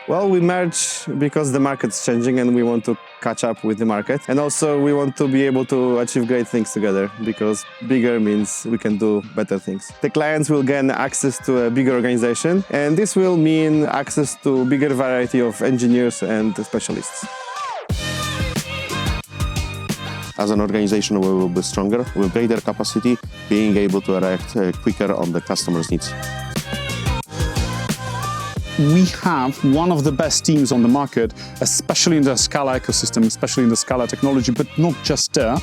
Well, we merge because the market's changing and we want to catch up with the market. And also we want to be able to achieve great things together because bigger means we can do better things. The clients will gain access to a bigger organization, and this will mean access to bigger variety of engineers and specialists. As an organization, we will be stronger with greater capacity, being able to react quicker on the customer's needs. We have one of the best teams on the market, especially in the Scala ecosystem, especially in the Scala technology, but not just there.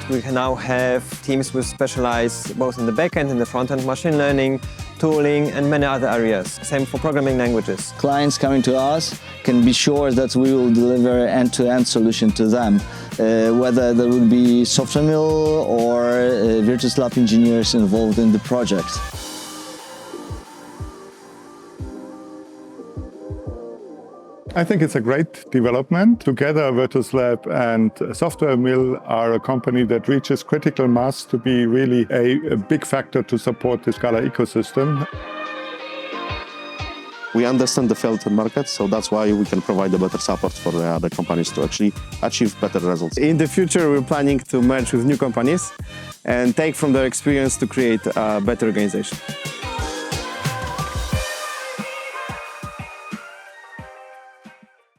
We now have teams who specialize both in the backend and the front-end machine learning, tooling, and many other areas. Same for programming languages. Clients coming to us can be sure that we will deliver end-to-end solution to them, whether there will be SoftwareMill or VirtusLab engineers involved in the project. I think it's a great development. Together, VirtusLab and SoftwareMill are a company that reaches critical mass to be really a big factor to support the Scala ecosystem. We understand the field and market, so that's why we can provide a better support for the other companies to actually achieve better results. In the future, we're planning to merge with new companies and take from their experience to create a better organization.